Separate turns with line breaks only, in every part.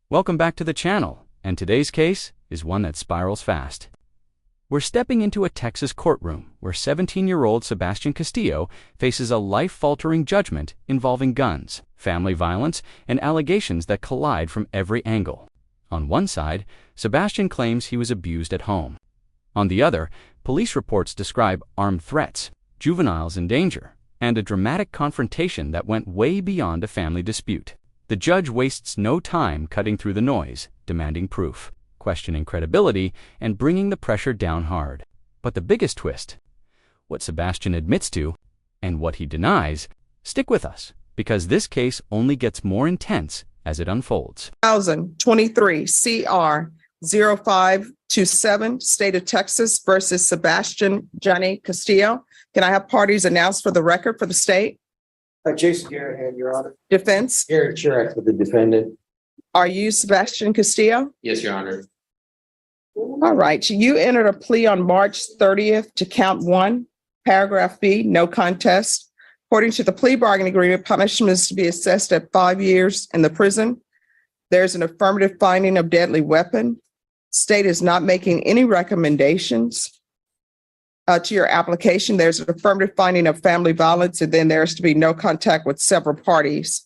Welcome back to the channel, and today's case is one that spirals fast. We're stepping into a Texas courtroom where 17-year-old Sebastian Castillo faces a life-altering judgment involving guns, family violence, and allegations that collide from every angle. On one side, Sebastian claims he was abused at home. On the other, police reports describe armed threats, juveniles in danger, and a dramatic confrontation that went way beyond a family dispute. The judge wastes no time cutting through the noise, demanding proof, questioning credibility, and bringing the pressure down hard. But the biggest twist, what Sebastian admits to and what he denies, stick with us, because this case only gets more intense as it unfolds.
2023 CR 0527, State of Texas versus Sebastian Johnny Castillo. Can I have parties announced for the record for the state?
Jason Garrett, Your Honor.
Defense?
Eric Chirac for the defendant.
Are you Sebastian Castillo?
Yes, Your Honor.
All right. You entered a plea on March 30th to count 1, paragraph B, no contest. According to the plea bargaining agreement, punishment is to be assessed at 5 years in the prison. There's an affirmative finding of deadly weapon. State is not making any recommendations to your application. There's an affirmative finding of family violence, and then there's to be no contact with several parties.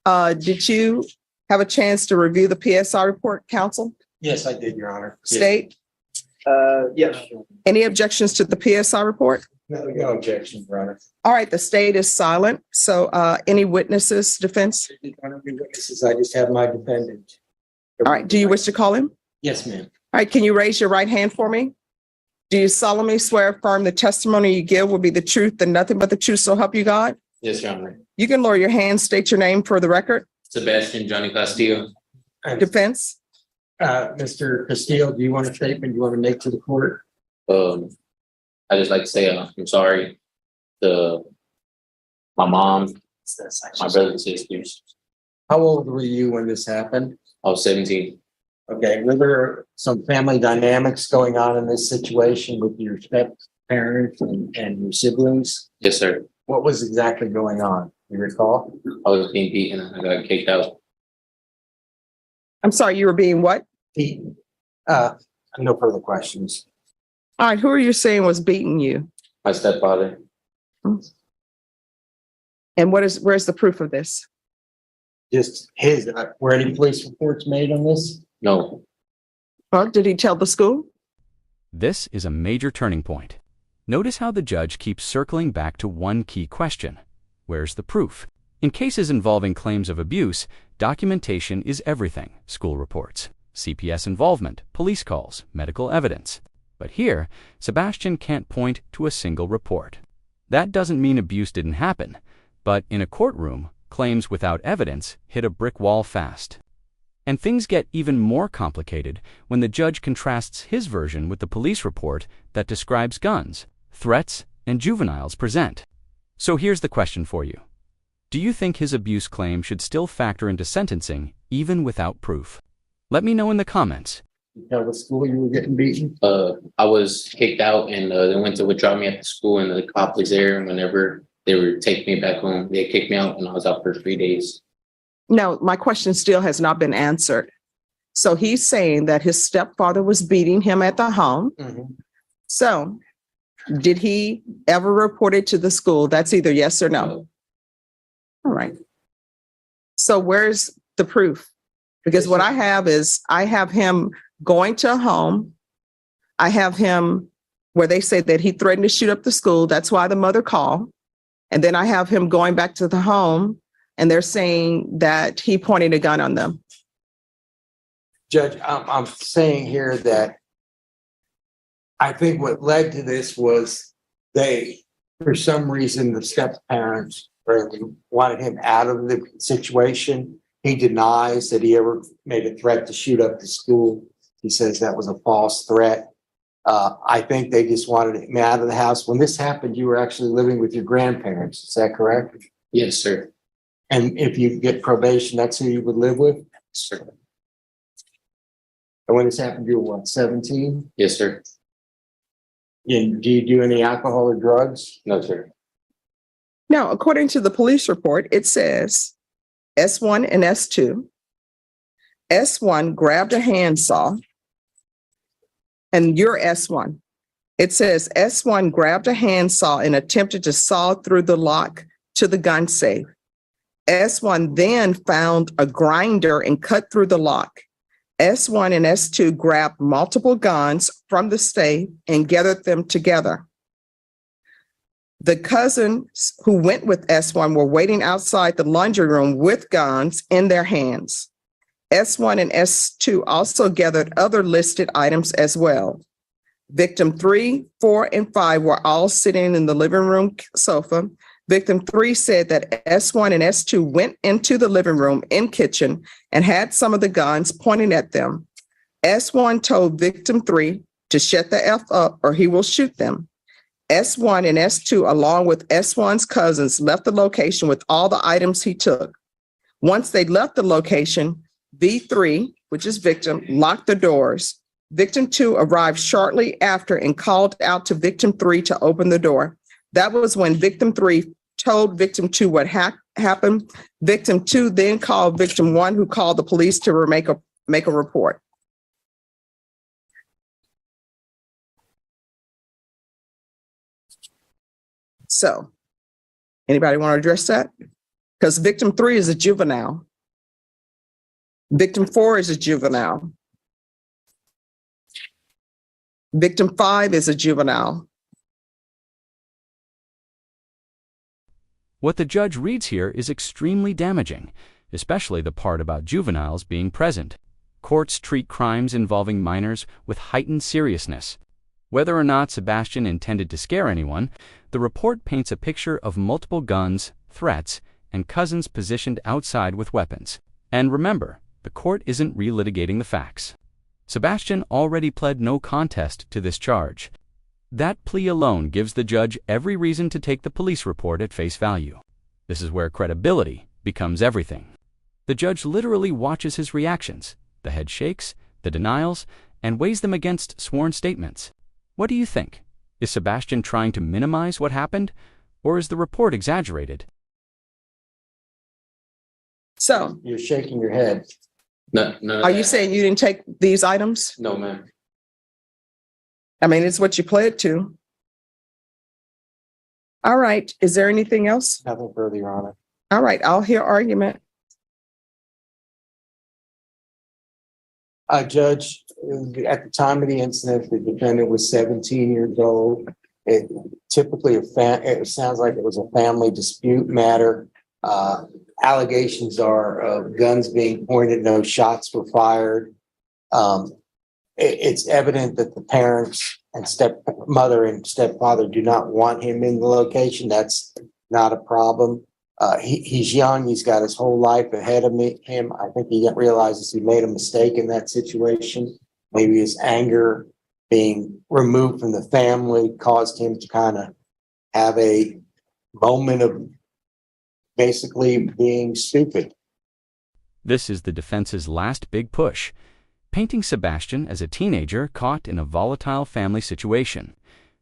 Did you have a chance to review the PSI report, counsel?
Yes, I did, Your Honor.
State?
Yes.
Any objections to the PSI report?
No objection, Your Honor.
All right, the state is silent. So any witnesses, defense?
Witnesses, I just have my defendant.
All right, do you wish to call him?
Yes, ma'am.
All right, can you raise your right hand for me? Do you solemnly swear affirm the testimony you give will be the truth and nothing but the truth, so help you God?
Yes, Your Honor.
You can lower your hand, state your name for the record.
Sebastian Johnny Castillo.
Defense?
Mr. Castillo, do you want a statement you want to make to the court?
I just like to say I'm sorry to my mom, my brothers and sisters.
How old were you when this happened?
I was 17.
Okay, were there some family dynamics going on in this situation with your step parents and your siblings?
Yes, sir.
What was exactly going on? You recall?
I was being beaten and I got kicked out.
I'm sorry, you were being what?
Beaten. No further questions.
All right, who are you saying was beating you?
My stepfather.
And where's the proof of this?
Just his, were any police reports made on this?
No.
Well, did he tell the school?
This is a major turning point. Notice how the judge keeps circling back to one key question. Where's the proof? In cases involving claims of abuse, documentation is everything. School reports, CPS involvement, police calls, medical evidence. But here, Sebastian can't point to a single report. That doesn't mean abuse didn't happen, but in a courtroom, claims without evidence hit a brick wall fast. And things get even more complicated when the judge contrasts his version with the police report that describes guns, threats, and juveniles present. So here's the question for you. Do you think his abuse claim should still factor into sentencing even without proof? Let me know in the comments.
You tell the school you were getting beaten?
I was kicked out and they went to withdraw me at the school and the cop was there. And whenever they were taking me back home, they kicked me out and I was out for 3 days.
No, my question still has not been answered. So he's saying that his stepfather was beating him at the home.
Mm-hmm.
So did he ever report it to the school? That's either yes or no. All right. So where's the proof? Because what I have is I have him going to a home. I have him where they say that he threatened to shoot up the school. That's why the mother called. And then I have him going back to the home and they're saying that he pointed a gun on them.
Judge, I'm saying here that I think what led to this was they, for some reason, the step parents really wanted him out of the situation. He denies that he ever made a threat to shoot up the school. He says that was a false threat. I think they just wanted him out of the house. When this happened, you were actually living with your grandparents. Is that correct?
Yes, sir.
And if you get probation, that's who you would live with?
Sir.
And when this happened, you were what, 17?
Yes, sir.
And
do you do any alcohol or drugs?
No, sir.
Now, according to the police report, it says S1 and S2. S1 grabbed a handsaw, and you're S1. It says S1 grabbed a handsaw and attempted to saw through the lock to the gun safe. S1 then found a grinder and cut through the lock. S1 and S2 grabbed multiple guns from the safe and gathered them together. The cousins who went with S1 were waiting outside the laundry room with guns in their hands. S1 and S2 also gathered other listed items as well. Victim 3, 4, and 5 were all sitting in the living room sofa. Victim 3 said that S1 and S2 went into the living room and kitchen and had some of the guns pointing at them. S1 told Victim 3 to shut the F up or he will shoot them. S1 and S2, along with S1's cousins, left the location with all the items he took. Once they left the location, V3, which is victim, locked the doors. Victim 2 arrived shortly after and called out to Victim 3 to open the door. That was when Victim 3 told Victim 2 what happened. Victim 2 then called Victim 1, who called the police to make a report. So, anybody want to address that? Because Victim 3 is a juvenile. Victim 4 is a juvenile. Victim 5 is a juvenile.
What the judge reads here is extremely damaging, especially the part about juveniles being present. Courts treat crimes involving minors with heightened seriousness. Whether or not Sebastian intended to scare anyone, the report paints a picture of multiple guns, threats, and cousins positioned outside with weapons. And remember, the court isn't relitigating the facts. Sebastian already pled no contest to this charge. That plea alone gives the judge every reason to take the police report at face value. This is where credibility becomes everything. The judge literally watches his reactions, the head shakes, the denials, and weighs them against sworn statements. What do you think? Is Sebastian trying to minimize what happened, or is the report exaggerated?
So,
You're shaking your head.
No.
are you saying you didn't take these items?
No, ma'am.
I mean, it's what you pled to. All right. Is there anything else?
Nothing further, Your Honor.
All right. I'll hear argument.
Judge, at the time of the incident, the defendant was 17 years old. It sounds like it was a family dispute matter. Allegations are of guns being pointed, no shots were fired. It's evident that the parents and stepmother and stepfather do not want him in the location. That's not a problem. He's young. He's got his whole life ahead of him. I think he realizes he made a mistake in that situation. Maybe his anger being removed from the family caused him to kind of have a moment of basically being stupid.
This is the defense's last big push, painting Sebastian as a teenager caught in a volatile family situation.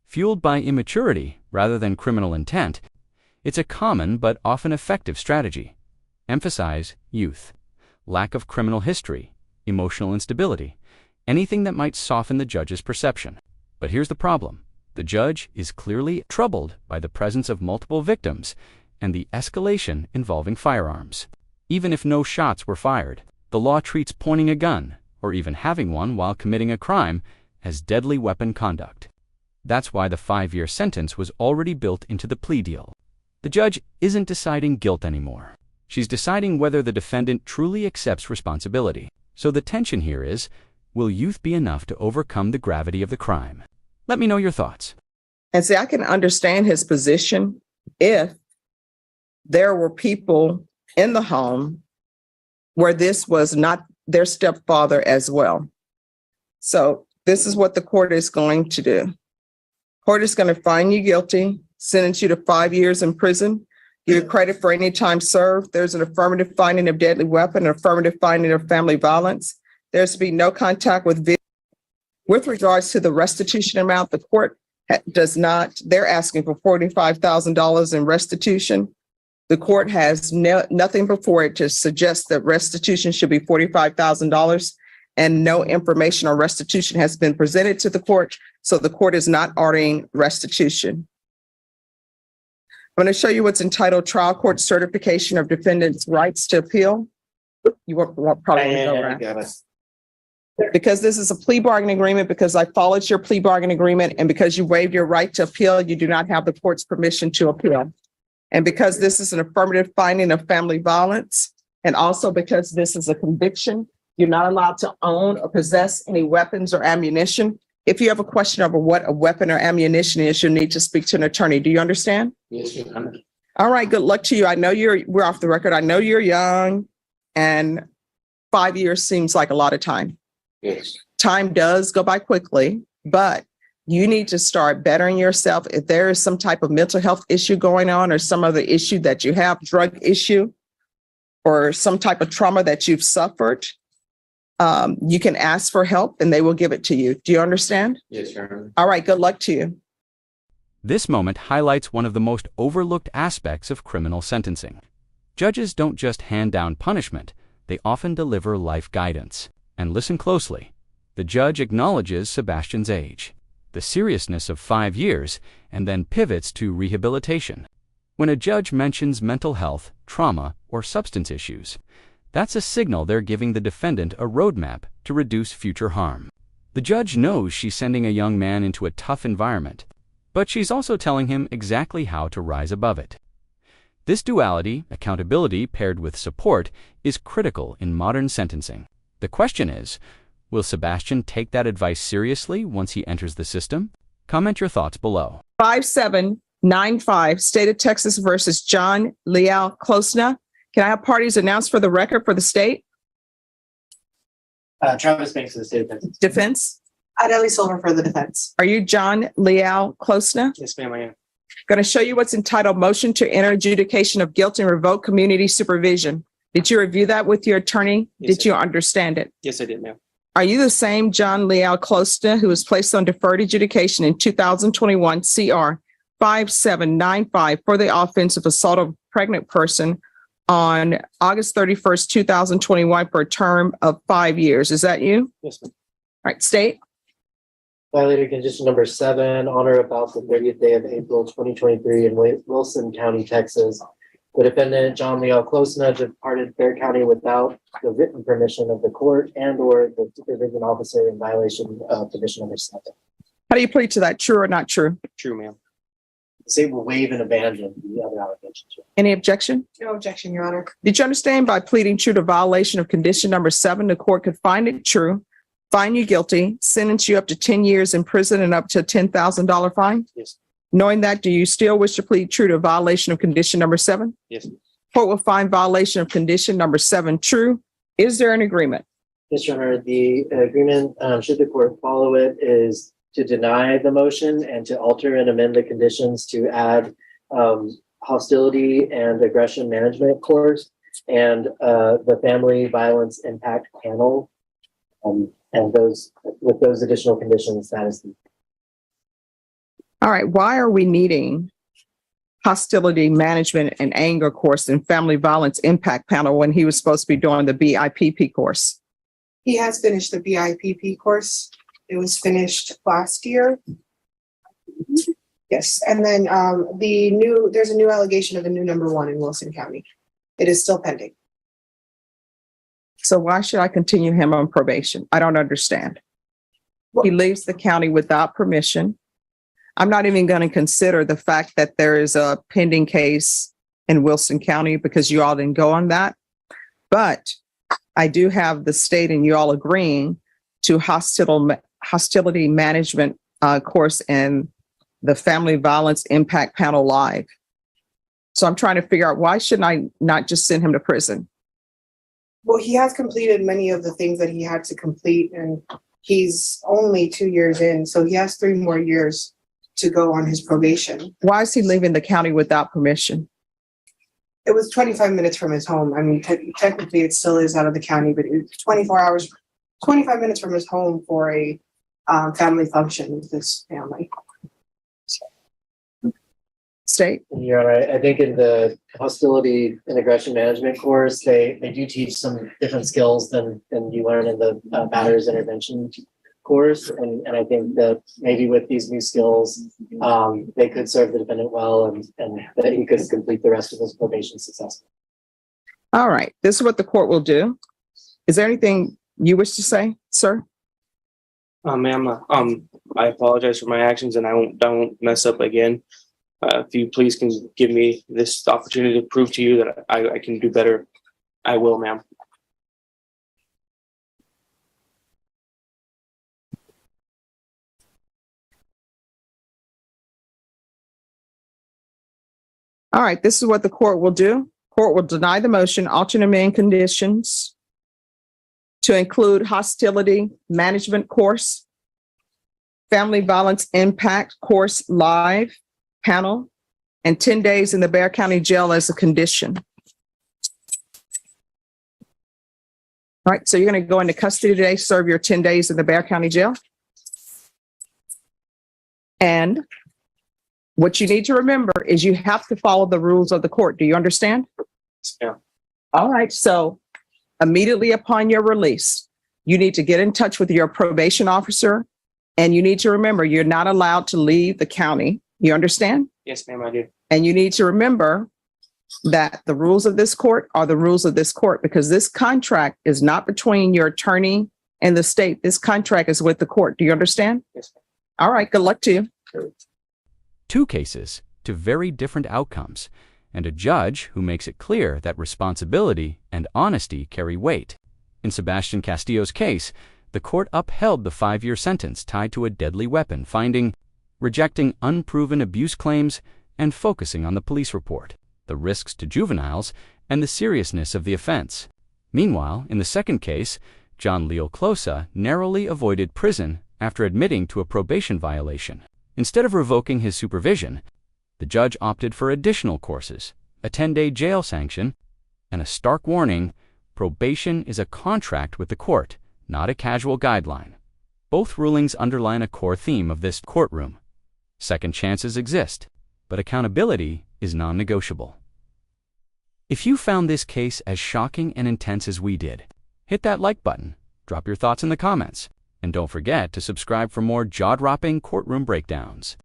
Fueled by immaturity rather than criminal intent, it's a common but often effective strategy. Emphasize youth, lack of criminal history, emotional instability, anything that might soften the judge's perception. But here's the problem. The judge is clearly troubled by the presence of multiple victims and the escalation involving firearms. Even if no shots were fired, the law treats pointing a gun, or even having one while committing a crime, as deadly weapon conduct. That's why the 5-year sentence was already built into the plea deal. The judge isn't deciding guilt anymore. She's deciding whether the defendant truly accepts responsibility. So the tension here is, will youth be enough to overcome the gravity of the crime? Let me know your thoughts.
And see, I can understand his position if there were people in the home where this was not their stepfather as well. So this is what the court is going to do. Court is going to find you guilty, sentence you to 5 years in prison, give you credit for any time served. There's an affirmative finding of deadly weapon, an affirmative finding of family violence. There's to be no contact with victims. With regards to the restitution amount, the court does not, they're asking for $45,000 in restitution. The court has nothing before it to suggest that restitution should be $45,000, and no information on restitution has been presented to the court, so the court is not ordering restitution. I'm going to show you what's entitled Trial Court Certification of Defendant's Rights to Appeal. You won't probably go around. Because this is a plea bargaining agreement, because I followed your plea bargaining agreement, and because you waived your right to appeal, you do not have the court's permission to appeal. And because this is an affirmative finding of family violence, and also because this is a conviction, you're not allowed to own or possess any weapons or ammunition. If you have a question over what a weapon or ammunition is, you'll need to speak to an attorney. Do you understand?
Yes, Your Honor.
All right, good luck to you. I know we're off the record. I know you're young, and 5 years seems like a lot of time.
Yes.
Time does go by quickly, but you need to start bettering yourself. If there is some type of mental health issue going on, or some other issue that you have, drug issue, or some type of trauma that you've suffered, you can ask for help and they will give it to you. Do you understand?
Yes, Your Honor.
All right, good luck to you.
This moment highlights one of the most overlooked aspects of criminal sentencing. Judges don't just hand down punishment, they often deliver life guidance. And listen closely. The judge acknowledges Sebastian's age, the seriousness of 5 years, and then pivots to rehabilitation. When a judge mentions mental health, trauma, or substance issues, that's a signal they're giving the defendant a roadmap to reduce future harm. The judge knows she's sending a young man into a tough environment, but she's also telling him exactly how to rise above it. This duality, accountability paired with support, is critical in modern sentencing. The question is, will Sebastian take that advice seriously once he enters the system? Comment your thoughts below.
5795, State of Texas versus John Leal Klosna. Can I have parties announced for the record for the state?
Travis Banks of the State of Texas.
Defense?
Adele Silver for the defense.
Are you John Leal Klosna?
Yes, ma'am, I am.
Going to show you what's entitled Motion to Enter Adjudication of Guilt and Revoke Community Supervision. Did you review that with your attorney?
Yes,
Did you understand it?
Yes, I did, ma'am.
Are you the same John Leal Klosna who was placed on deferred adjudication in 2021 CR 5795 for the offense of assault of a pregnant person on August 31st, 2021 for a term of 5 years? Is that you?
Yes, ma'am.
All right, state.
Violated condition number 7, on or about the 30th day of April 2023 in Wilson County, Texas. The defendant, John Leal Klosna, departed Bexar County without the written permission of the court and or the supervision officer in violation of condition number 7.
How do you plead to that? True or not true?
True, ma'am. Say will waive and abandon the other allegations.
Any objection?
No objection, Your Honor.
Did you understand by pleading true to violation of condition number 7, the court could find it true, find you guilty, sentence you up to 10 years in prison and up to a $10,000 fine?
Yes.
Knowing that, do you still wish to plead true to violation of condition number 7?
Yes.
Court will find violation of condition number 7 true. Is there an agreement?
Yes, Your Honor. The agreement, should the court follow it, is to deny the motion and to alter and amend the conditions to add hostility and aggression management course and the family violence impact panel. And those, with those additional conditions, that is the.
All right. Why are we needing hostility management and anger course and family violence impact panel when he was supposed to be doing the BIPP course?
He has finished the BIPP course. It was finished last year. Yes, and then there's a new allegation of a new number 1 in Wilson County. It is still pending.
So why should I continue him on probation? I don't understand. He leaves the county without permission. I'm not even going to consider the fact that there is a pending case in Wilson County because you all didn't go on that. But I do have the state and you all agreeing to hostility management course and the family violence impact panel live. So I'm trying to figure out, why shouldn't I not just send him to prison?
Well, he has completed many of the things that he had to complete, and he's only 2 years in, so he has 3 more years to go on his probation.
Why is he leaving the county without permission?
It was 25 minutes from his home. I mean, technically it still is out of the county, but it's 25 minutes from his home for a family function with his family.
State?
You're right. I think in the hostility and aggression management course, they do teach some different skills than you learn in the matters intervention course. And I think that maybe with these new skills, they could serve the defendant well and that he could complete the rest of his probation successfully.
All right, this is what the court will do. Is there anything you wish to say, sir?
Ma'am, I apologize for my actions and I won't mess up again. If you please can give me this opportunity to prove to you that I can do better, I will, ma'am.
All right, this is what the court will do. Court will deny the motion, alternate amend conditions to include hostility management course, family violence impact course live panel, and 10 days in the Bexar County Jail as a condition. All right, so you're going to go into custody today, serve your 10 days in the Bexar County Jail. And what you need to remember is you have to follow the rules of the court. Do you understand?
Yeah.
All right, so immediately upon your release, you need to get in touch with your probation officer, and you need to remember you're not allowed to leave the county. You understand?
Yes, ma'am, I do.
And you need to remember that the rules of this court are the rules of this court, because this contract is not between your attorney and the state. This contract is with the court. Do you understand?
Yes, ma'am.
All right, good luck to you.
Two cases to very different outcomes, and a judge who makes it clear that responsibility and honesty carry weight. In Sebastian Castillo's case, the court upheld the 5-year sentence tied to a deadly weapon, rejecting unproven abuse claims and focusing on the police report, the risks to juveniles, and the seriousness of the offense. Meanwhile, in the second case, John Leo Closa narrowly avoided prison after admitting to a probation violation. Instead of revoking his supervision, the judge opted for additional courses, a 10-day jail sanction, and a stark warning: probation is a contract with the court, not a casual guideline. Both rulings underline a core theme of this courtroom. Second chances exist, but accountability is non-negotiable. If you found this case as shocking and intense as we did, hit that like button, drop your thoughts in the comments, and don't forget to subscribe for more jaw-dropping courtroom breakdowns.